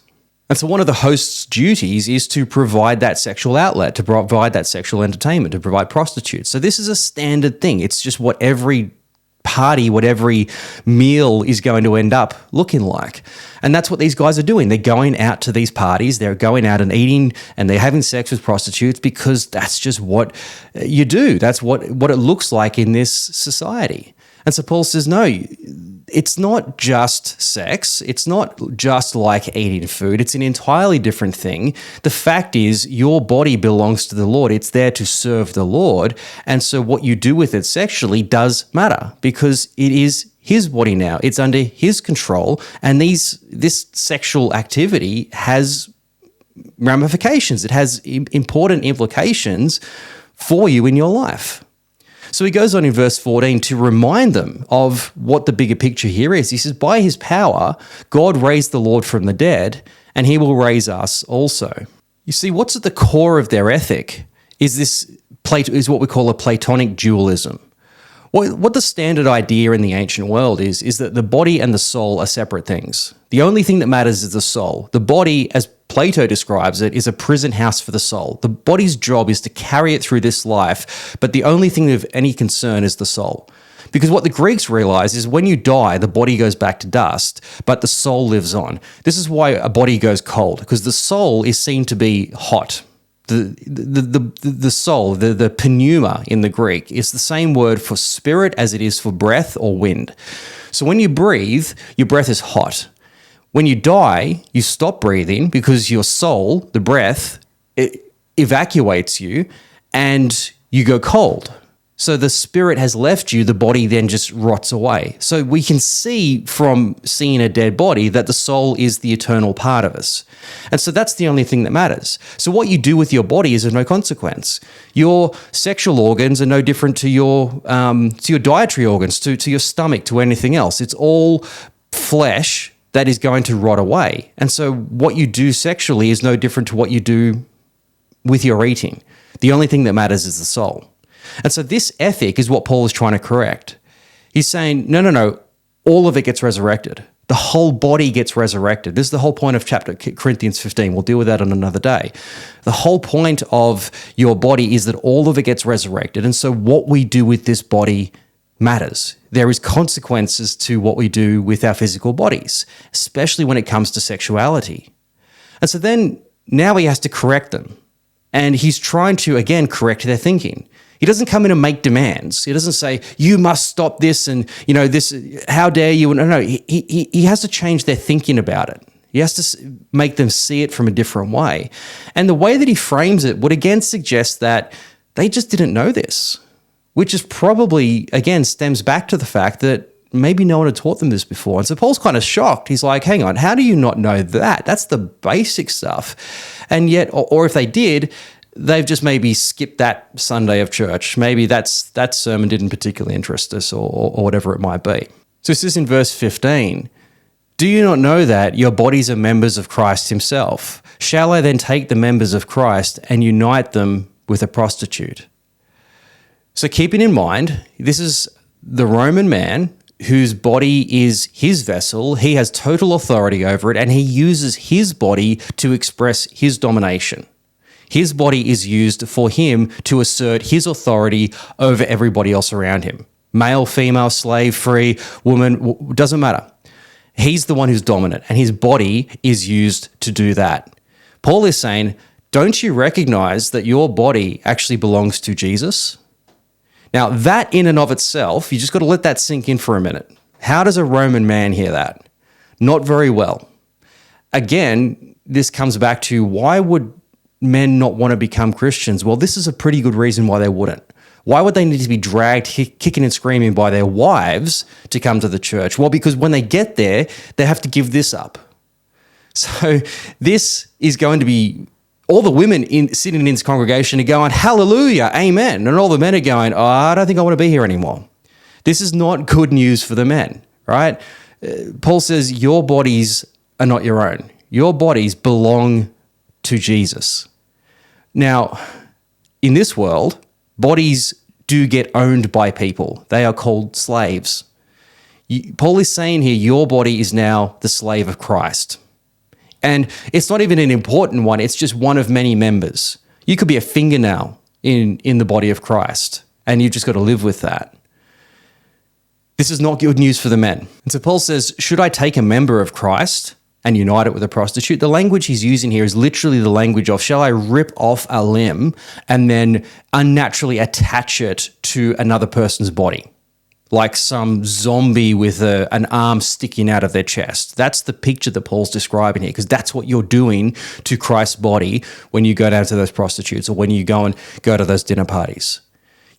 And so one of the host's duties is to provide that sexual outlet, to provide that sexual entertainment, to provide prostitutes. So this is a standard thing. It's just what every party, what every meal is going to end up looking like. And that's what these guys are doing. They're going out to these parties, they're going out and eating, and they're having sex with prostitutes because that's just what you do. That's what it looks like in this society. And so Paul says, no, it's not just sex. It's not just like eating food. It's an entirely different thing. The fact is, your body belongs to the Lord. It's there to serve the Lord. And so what you do with it sexually does matter, because it is his body now. It's under his control. And this sexual activity has ramifications. It has important implications for you in your life. So he goes on in verse 14 to remind them of what the bigger picture here is. He says, by his power, God raised the Lord from the dead, and he will raise us also. You see, what's at the core of their ethic is what we call a Platonic dualism. What the standard idea in the ancient world is that the body and the soul are separate things. The only thing that matters is the soul. The body, as Plato describes it, is a prison house for the soul. The body's job is to carry it through this life, but the only thing of any concern is the soul. Because what the Greeks realize is when you die, the body goes back to dust, but the soul lives on. This is why a body goes cold, because the soul is seen to be hot. The soul, the pneuma in the Greek, is the same word for spirit as it is for breath or wind. So when you breathe, your breath is hot. When you die, you stop breathing because your soul, the breath, it evacuates you, and you go cold. So the spirit has left you, the body then just rots away. So we can see from seeing a dead body that the soul is the eternal part of us. And so that's the only thing that matters. So what you do with your body is of no consequence. Your sexual organs are no different to your dietary organs, to your stomach, to anything else. It's all flesh that is going to rot away. And so what you do sexually is no different to what you do with your eating. The only thing that matters is the soul. And so this ethic is what Paul is trying to correct. He's saying, no, all of it gets resurrected. The whole body gets resurrected. This is the whole point of chapter Corinthians 15. We'll deal with that on another day. The whole point of your body is that all of it gets resurrected. And so what we do with this body matters. There is consequences to what we do with our physical bodies, especially when it comes to sexuality. And so then now he has to correct them. And he's trying to, again, correct their thinking. He doesn't come in and make demands. He doesn't say, you must stop this and, this, how dare you? No, he has to change their thinking about it. He has to make them see it from a different way. And the way that he frames it would again suggest that they just didn't know this, which is probably, again, stems back to the fact that maybe no one had taught them this before. And so Paul's kind of shocked. He's like, hang on, how do you not know that? That's the basic stuff. And yet, or if they did, they've just maybe skipped that Sunday of church. Maybe that sermon didn't particularly interest us or whatever it might be. So it says in verse 15, do you not know that your bodies are members of Christ himself? Shall I then take the members of Christ and unite them with a prostitute? So keeping in mind, this is the Roman man whose body is his vessel. He has total authority over it, and he uses his body to express his domination. His body is used for him to assert his authority over everybody else around him. Male, female, slave, free, woman, doesn't matter. He's the one who's dominant, and his body is used to do that. Paul is saying, don't you recognize that your body actually belongs to Jesus? Now, that in and of itself, you just got to let that sink in for a minute. How does a Roman man hear that? Not very well. Again, this comes back to why would men not want to become Christians? Well, this is a pretty good reason why they wouldn't. Why would they need to be dragged kicking and screaming by their wives to come to the church? Well, because when they get there, they have to give this up. So this is going to be all the women sitting in this congregation are going, hallelujah, amen. And all the men are going, I don't think I want to be here anymore. This is not good news for the men, right? Paul says your bodies are not your own. Your bodies belong to Jesus. Now, in this world, bodies do get owned by people. They are called slaves. Paul is saying here, your body is now the slave of Christ. And it's not even an important one. It's just one of many members. You could be a fingernail in the body of Christ, and you've just got to live with that. This is not good news for the men. And so Paul says, should I take a member of Christ and unite it with a prostitute? The language he's using here is literally the language of, shall I rip off a limb and then unnaturally attach it to another person's body? Like some zombie with an arm sticking out of their chest. That's the picture that Paul's describing here, because that's what you're doing to Christ's body when you go down to those prostitutes or when you go to those dinner parties.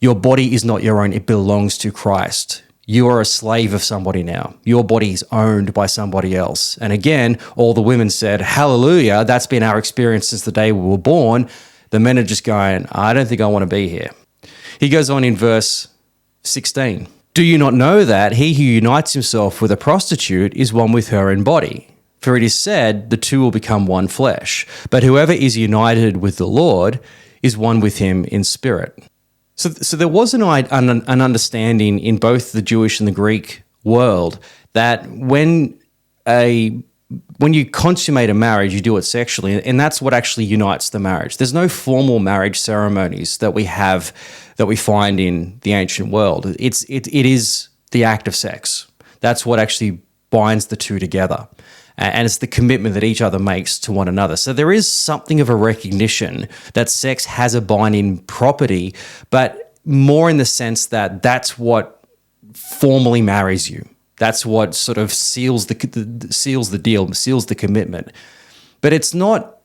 Your body is not your own. It belongs to Christ. You are a slave of somebody now. Your body is owned by somebody else. And again, all the women said, hallelujah, that's been our experience since the day we were born. The men are just going, I don't think I want to be here. He goes on in verse 16. Do you not know that he who unites himself with a prostitute is one with her in body? For it is said, the two will become one flesh. But whoever is united with the Lord is one with him in spirit. So there was an understanding in both the Jewish and the Greek world that when you consummate a marriage, you do it sexually, and that's what actually unites the marriage. There's no formal marriage ceremonies that we find in the ancient world. It is the act of sex. That's what actually binds the two together. And it's the commitment that each other makes to one another. So there is something of a recognition that sex has a binding property, but more in the sense that that's what formally marries you. That's what sort of seals the deal, seals the commitment. But it's not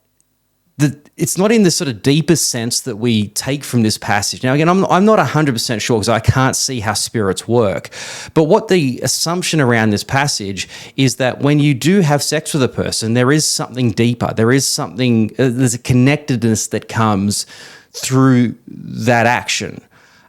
it's not in the sort of deeper sense that we take from this passage. Now, again, I'm not 100% sure because I can't see how spirits work. But what the assumption around this passage is that when you do have sex with a person, there is something deeper. There is something, there's a connectedness that comes through that action.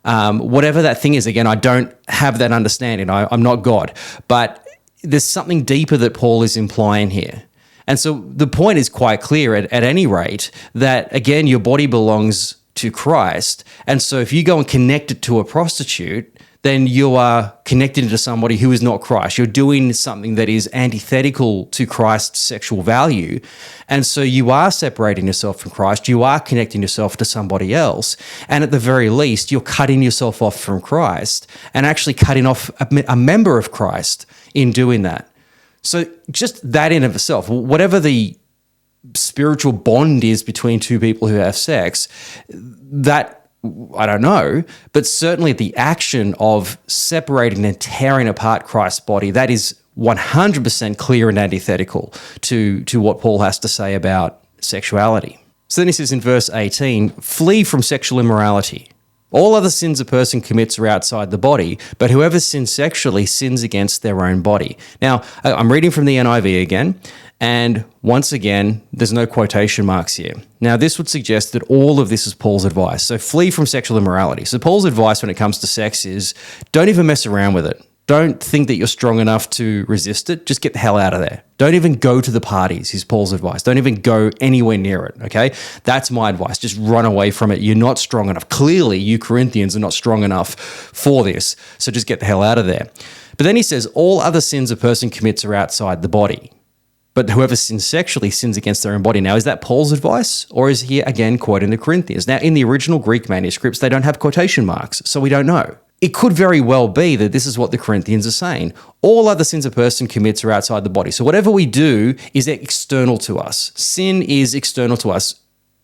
Whatever that thing is, again, I don't have that understanding. I'm not God. But there's something deeper that Paul is implying here. And so the point is quite clear at any rate that, again, your body belongs to Christ. And so if you go and connect it to a prostitute, then you are connected to somebody who is not Christ. You're doing something that is antithetical to Christ's sexual value. And so you are separating yourself from Christ. You are connecting yourself to somebody else. And at the very least, you're cutting yourself off from Christ and actually cutting off a member of Christ in doing that. So just that in of itself, whatever the spiritual bond is between two people who have sex, that I don't know, but certainly the action of separating and tearing apart Christ's body, that is 100% clear and antithetical to what Paul has to say about sexuality. So then he says in verse 18, flee from sexual immorality. All other sins a person commits are outside the body, but whoever sins sexually sins against their own body. Now, I'm reading from the NIV again, and once again, there's no quotation marks here. Now, this would suggest that all of this is Paul's advice. So flee from sexual immorality. So Paul's advice when it comes to sex is don't even mess around with it. Don't think that you're strong enough to resist it. Just get the hell out of there. Don't even go to the parties, is Paul's advice. Don't even go anywhere near it, okay? That's my advice. Just run away from it. You're not strong enough. Clearly, you Corinthians are not strong enough for this, so just get the hell out of there. But then he says, all other sins a person commits are outside the body. But whoever sins sexually sins against their own body. Now, is that Paul's advice? Or is he, again, quoting the Corinthians? Now, in the original Greek manuscripts, they don't have quotation marks, so we don't know. It could very well be that this is what the Corinthians are saying. All other sins a person commits are outside the body. So whatever we do is external to us. Sin is external to us.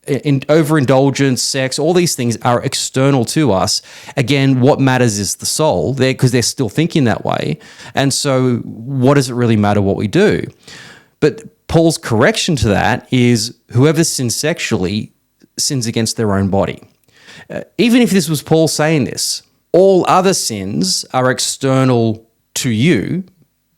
Overindulgence, sex, all these things are external to us. Again, what matters is the soul, because they're still thinking that way. And so what does it really matter what we do? But Paul's correction to that is whoever sins sexually sins against their own body. Even if this was Paul saying this, all other sins are external to you,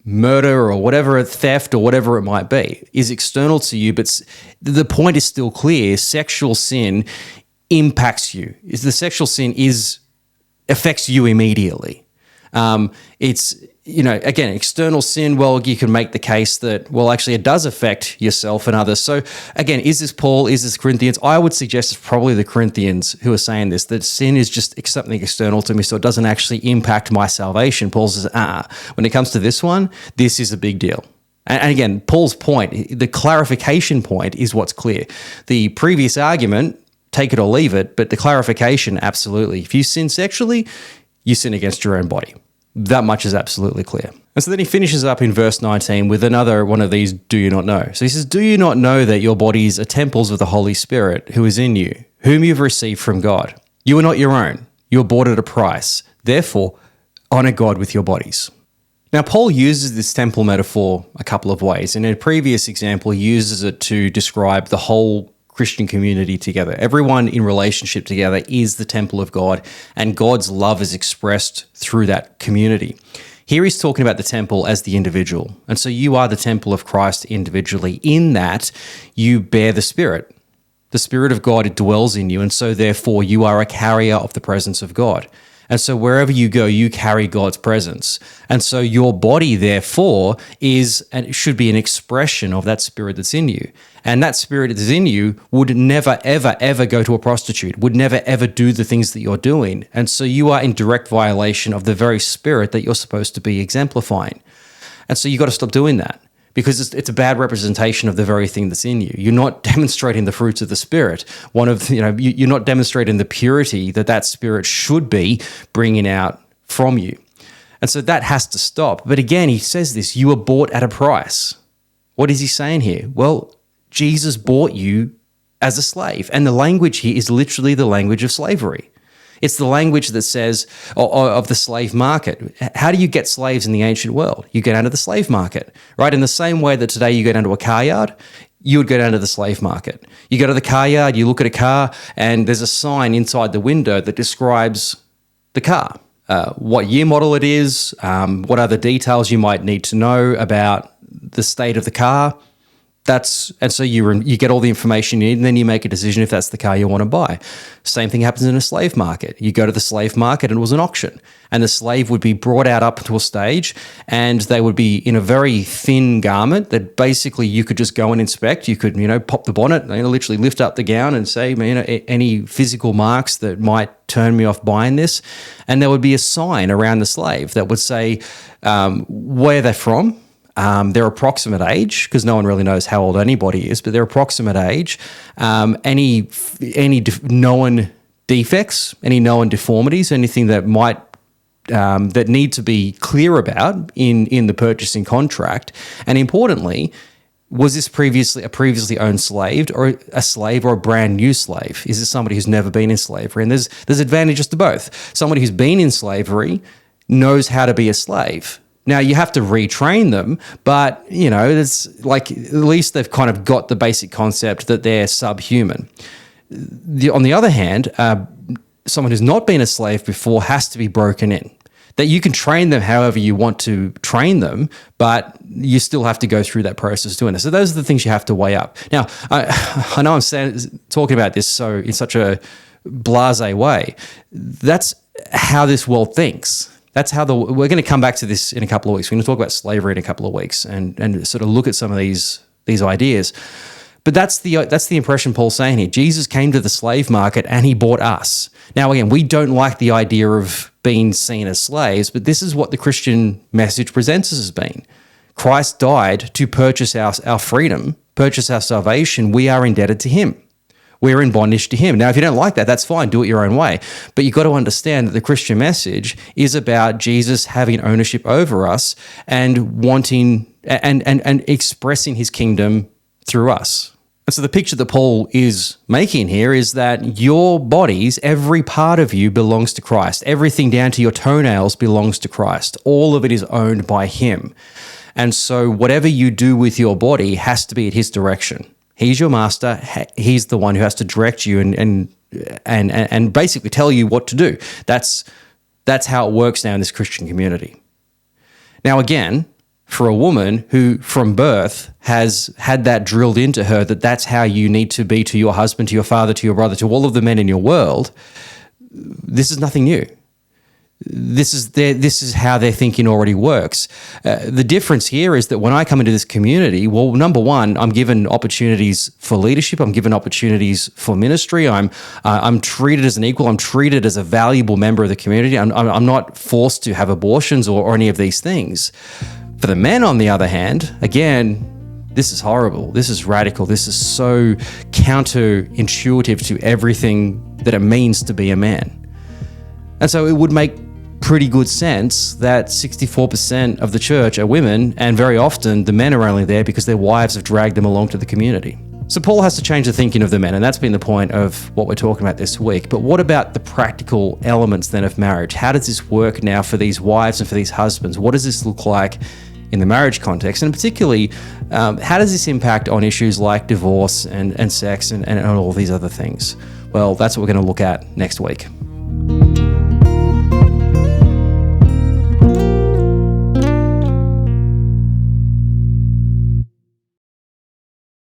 murder or whatever, theft or whatever it might be, is external to you, but the point is still clear. Sexual sin impacts you. The sexual sin affects you immediately. It's, again, external sin, well, you can make the case that, well, actually it does affect yourself and others. So again, is this Paul? Is this Corinthians? I would suggest it's probably the Corinthians who are saying this, that sin is just something external to me, so it doesn't actually impact my salvation. Paul says, when it comes to this one, this is a big deal. And again, Paul's point, the clarification point is what's clear. The previous argument, take it or leave it, but the clarification, absolutely. If you sin sexually, you sin against your own body. That much is absolutely clear. And so then he finishes up in verse 19 with another one of these, do you not know? So he says, do you not know that your bodies are temples of the Holy Spirit who is in you, whom you've received from God? You are not your own. You are bought at a price. Therefore, honor God with your bodies. Now, Paul uses this temple metaphor a couple of ways. In a previous example, he uses it to describe the whole Christian community together. Everyone in relationship together is the temple of God, and God's love is expressed through that community. Here he's talking about the temple as the individual. And so you are the temple of Christ individually, in that you bear the Spirit. The Spirit of God, it dwells in you, and so therefore you are a carrier of the presence of God. And so wherever you go, you carry God's presence. And so your body, therefore, is and should be an expression of that Spirit that's in you. And that Spirit that's in you would never, ever, ever go to a prostitute, would never, ever do the things that you're doing. And so you are in direct violation of the very Spirit that you're supposed to be exemplifying. And so you got to stop doing that, because it's a bad representation of the very thing that's in you. You're not demonstrating the fruits of the Spirit. You're not demonstrating the purity that Spirit should be bringing out from you. And so that has to stop. But again, he says this, you were bought at a price. What is he saying here? Well, Jesus bought you as a slave. And the language here is literally the language of slavery. It's the language that says, of the slave market. How do you get slaves in the ancient world? You go down to the slave market, right? In the same way that today you go down to a car yard, you would go down to the slave market. You go to the car yard, you look at a car, and there's a sign inside the window that describes the car, what year model it is, what other details you might need to know about the state of the car. And so you get all the information you need, and then you make a decision if that's the car you want to buy. Same thing happens in a slave market. You go to the slave market and it was an auction, and the slave would be brought out up to a stage, and they would be in a very thin garment that basically you could just go and inspect. You could, pop the bonnet, literally lift up the gown and say, any physical marks that might turn me off buying this. And there would be a sign around the slave that would say where they're from, their approximate age, because no one really knows how old anybody is, but their approximate age, any known defects, any known deformities, anything that might that need to be clear about in the purchasing contract, and importantly, was this a previously owned slave, or a brand new slave? Is this somebody who's never been in slavery? And there's advantages to both. Somebody who's been in slavery knows how to be a slave. Now, you have to retrain them, but, it's like at least they've kind of got the basic concept that they're subhuman. On the other hand, someone who's not been a slave before has to be broken in. That you can train them however you want to train them, but you still have to go through that process doing it. So those are the things you have to weigh up. Now, I know I'm talking about this in such a blasé way. That's how this world thinks. That's how we're going to come back to this in a couple of weeks. We're going to talk about slavery in a couple of weeks and sort of look at some of these ideas. But that's the impression Paul's saying here. Jesus came to the slave market and he bought us. Now, again, we don't like the idea of being seen as slaves, but this is what the Christian message presents us as being. Christ died to purchase our freedom, purchase our salvation. We are indebted to him. We're in bondage to him. Now, if you don't like that, that's fine. Do it your own way. But you've got to understand that the Christian message is about Jesus having ownership over us and wanting and expressing his kingdom through us. And so the picture that Paul is making here is that your bodies, every part of you belongs to Christ. Everything down to your toenails belongs to Christ. All of it is owned by him. And so whatever you do with your body has to be at his direction. He's your master. He's the one who has to direct you and basically tell you what to do. That's how it works now in this Christian community. Now, again, for a woman who from birth has had that drilled into her that that's how you need to be to your husband, to your father, to your brother, to all of the men in your world, this is nothing new. This is how their thinking already works. The difference here is that when I come into this community, well, number one, I'm given opportunities for leadership. I'm given opportunities for ministry. I'm treated as an equal. I'm treated as a valuable member of the community. I'm not forced to have abortions or any of these things. For the men, on the other hand, again, this is horrible. This is radical. This is so counterintuitive to everything that it means to be a man. And so it would make pretty good sense that 64% of the church are women, and very often the men are only there because their wives have dragged them along to the community. So Paul has to change the thinking of the men, and that's been the point of what we're talking about this week. But what about the practical elements then of marriage? How does this work now for these wives and for these husbands? What does this look like in the marriage context? And particularly, how does this impact on issues like divorce and sex and all these other things? Well, that's what we're going to look at next week.